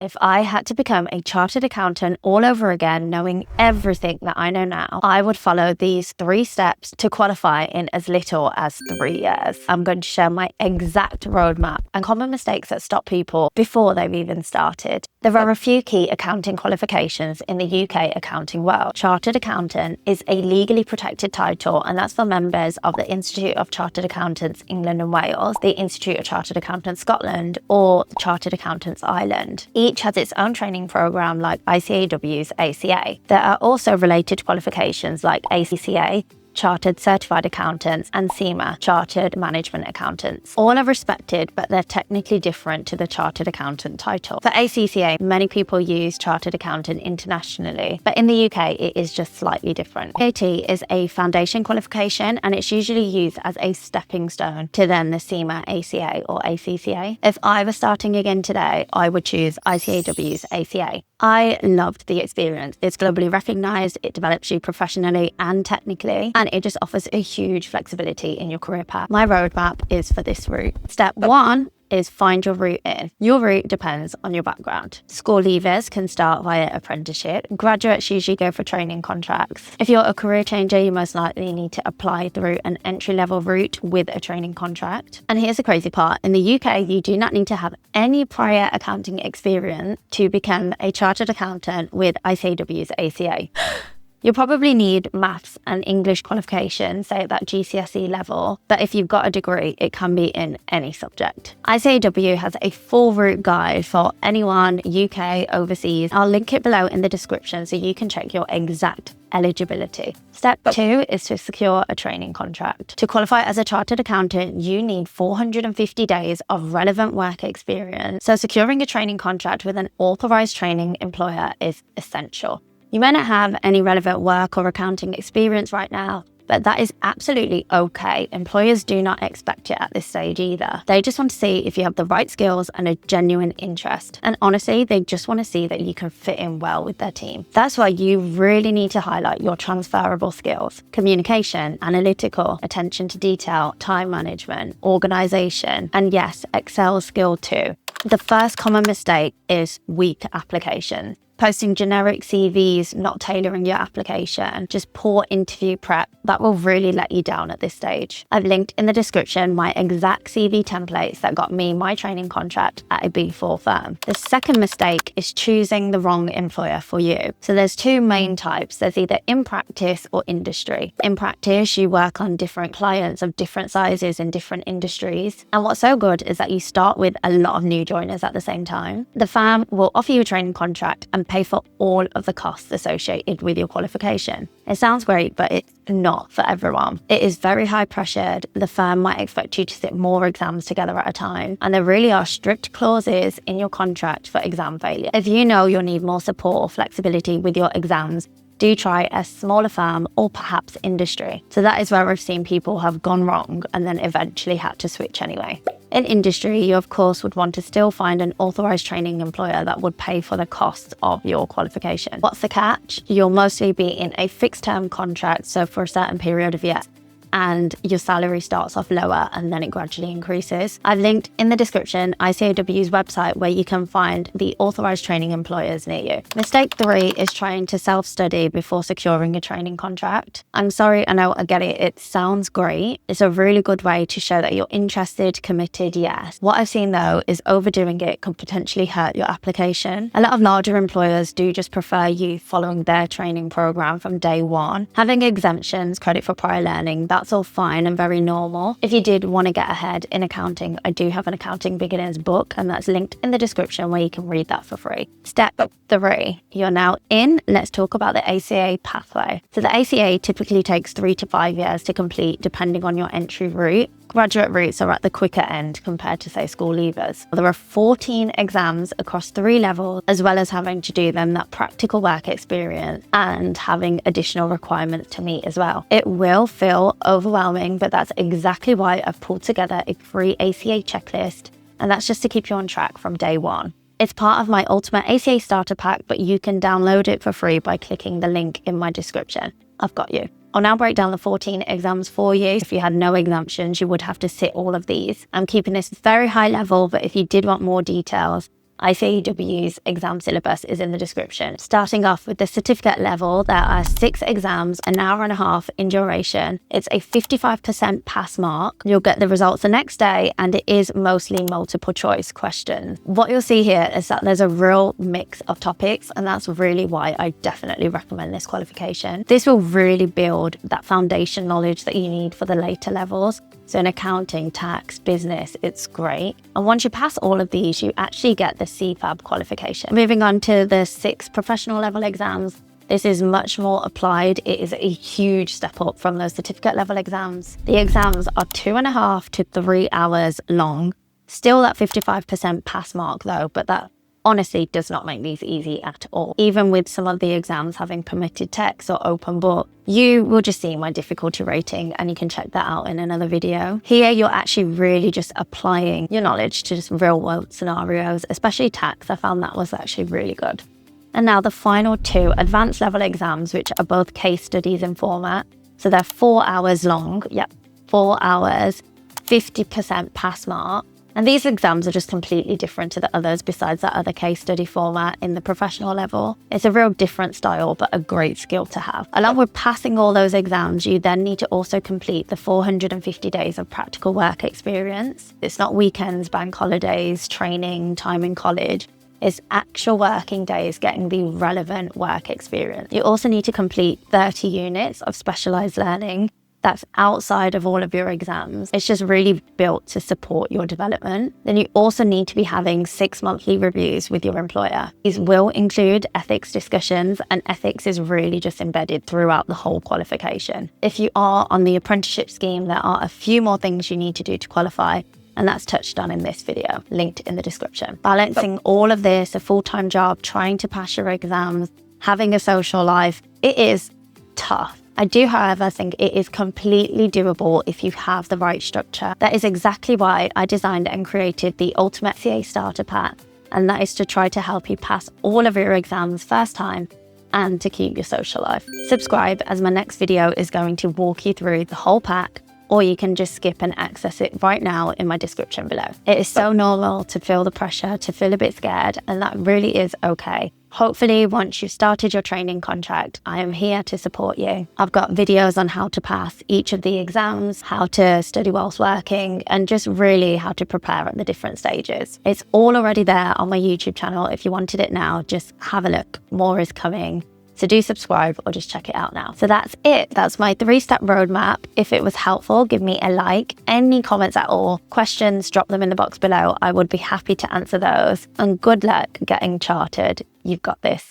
If I had to become a chartered accountant all over again, knowing everything that I know now, I would follow these 3 steps to qualify in as little as 3 years. I'm going to share my exact roadmap and common mistakes that stop people before they've even started. There are a few key accounting qualifications in the UK accounting world. Chartered accountant is a legally protected title, and that's for members of the Institute of Chartered Accountants England and Wales, the Institute of Chartered Accountants Scotland, or Chartered Accountants Ireland. Each has its own training program like ICAEW ACA. There are also related qualifications like ACCA, Chartered Certified Accountants, and CIMA, Chartered Management Accountants. All are respected, but they're technically different to the Chartered Accountant title. For ACCA, many people use Chartered Accountant internationally, but in the UK, it is just slightly different. AAT is a foundation qualification, and it's usually used as a stepping stone to then the CIMA, ACA, or ACCA. If I was starting again today, I would choose ICAEW ACA. I loved the experience. It's globally recognized, it develops you professionally and technically, and it just offers a huge flexibility in your career path. My roadmap is for this route. Step 1 is find your route in. Your route depends on your background. School leavers can start via apprenticeship. Graduates usually go for training contracts. If you're a career changer, you most likely need to apply through an entry-level route with a training contract. And here's the crazy part. In the UK, you do not need to have any prior accounting experience to become a chartered accountant with ICAEW ACA. You'll probably need maths and English qualifications, say at that GCSE level, but if you've got a degree, it can be in any subject. ICAEW has a full route guide for anyone UK, overseas. I'll link it below in the description so you can check your exact eligibility. Step 2 is to secure a training contract. To qualify as a chartered accountant, you need 450 days of relevant work experience, so securing a training contract with an authorised training employer is essential. You may not have any relevant work or accounting experience right now, but that is absolutely okay. Employers do not expect it at this stage either. They just want to see if you have the right skills and a genuine interest. And honestly, they just want to see that you can fit in well with their team. That's why you really need to highlight your transferable skills: communication, analytical, attention to detail, time management, organization, and yes, Excel skill too. The first common mistake is weak applications. Posting generic CVs, not tailoring your application, just poor interview prep, that will really let you down at this stage. I've linked in the description my exact CV templates that got me my training contract at a Big 4 firm. The second mistake is choosing the wrong employer for you. So there's 2 main types. There's either in practice or industry. In practice, you work on different clients of different sizes in different industries. And what's so good is that you start with a lot of new joiners at the same time. The firm will offer you a training contract and pay for all of the costs associated with your qualification. It sounds great, but it's not for everyone. It is very high pressured. The firm might expect you to sit more exams together at a time, and there really are strict clauses in your contract for exam failure. If you know you'll need more support or flexibility with your exams, do try a smaller firm or perhaps industry. So that is where I've seen people have gone wrong and then eventually had to switch anyway. In industry, you of course would want to still find an authorised training employer that would pay for the cost of your qualification. What's the catch? You'll mostly be in a fixed term contract, so for a certain period of years, and your salary starts off lower and then it gradually increases. I've linked in the description ICAEW's website where you can find the authorised training employers near you. Mistake 3 is trying to self-study before securing a training contract. I'm sorry, I know, I get it. It sounds great. It's a really good way to show that you're interested, committed, yes. What I've seen though is overdoing it could potentially hurt your application. A lot of larger employers do just prefer you following their training program from day one. Having exemptions, credit for prior learning, that's all fine and very normal. If you did want to get ahead in accounting, I do have an accounting beginners book, and that's linked in the description where you can read that for free. Step 3, you're now in. Let's talk about the ACA pathway. So the ACA typically takes 3 to 5 years to complete depending on your entry route. Graduate routes are at the quicker end compared to, say, school leavers. There are 14 exams across 3 levels, as well as having to do them that practical work experience and having additional requirements to meet as well. It will feel overwhelming, but that's exactly why I've pulled together a free ACA checklist, and that's just to keep you on track from day one. It's part of my ultimate ACA starter pack, but you can download it for free by clicking the link in my description. I've got you. I'll now break down the 14 exams for you. If you had no exemptions, you would have to sit all of these. I'm keeping this very high level, but if you did want more details, ICAEW's exam syllabus is in the description. Starting off with the certificate level, there are 6 exams, an hour and a half in duration. It's a 55% pass mark. You'll get the results the next day, and it is mostly multiple choice questions. What you'll see here is that there's a real mix of topics, and that's really why I definitely recommend this qualification. This will really build that foundation knowledge that you need for the later levels. So in accounting, tax, business, it's great. And once you pass all of these, you actually get the CFAB qualification. Moving on to the 6 professional level exams. This is much more applied. It is a huge step up from those certificate level exams. The exams are 2.5 to 3 hours long. Still that 55% pass mark though, but that honestly does not make these easy at all. Even with some of the exams having permitted text or open book, you will just see my difficulty rating, and you can check that out in another video. Here, you're actually really just applying your knowledge to just real world scenarios, especially tax. I found that was actually really good. And now the final 2 advanced level exams, which are both case studies in format. So they're 4 hours long. Yep, 4 hours, 50% pass mark. And these exams are just completely different to the others besides that other case study format in the professional level. It's a real different style, but a great skill to have. Along with passing all those exams, you then need to also complete the 450 days of practical work experience. It's not weekends, bank holidays, training, time in college. It's actual working days getting the relevant work experience. You also need to complete 30 units of specialized learning. That's outside of all of your exams. It's just really built to support your development. Then you also need to be having 6 monthly reviews with your employer. These will include ethics discussions, and ethics is really just embedded throughout the whole qualification. If you are on the apprenticeship scheme, there are a few more things you need to do to qualify, and that's touched on in this video, linked in the description. Balancing all of this, a full-time job, trying to pass your exams, having a social life, it is tough. I do, however, think it is completely doable if you have the right structure. That is exactly why I designed and created the ultimate ACA Starter Pack, and that is to try to help you pass all of your exams first time and to keep your social life. Subscribe, as my next video is going to walk you through the whole pack, or you can just skip and access it right now in my description below. It is so normal to feel the pressure, to feel a bit scared, and that really is okay. Hopefully, once you've started your training contract, I am here to support you. I've got videos on how to pass each of the exams, how to study whilst working, and just really how to prepare at the different stages. It's all already there on my YouTube channel. If you wanted it now, just have a look. More is coming. So do subscribe or just check it out now. So that's it. That's my 3-step roadmap. If it was helpful, give me a like. Any comments at all, questions, drop them in the box below. I would be happy to answer those. And good luck getting chartered. You've got this.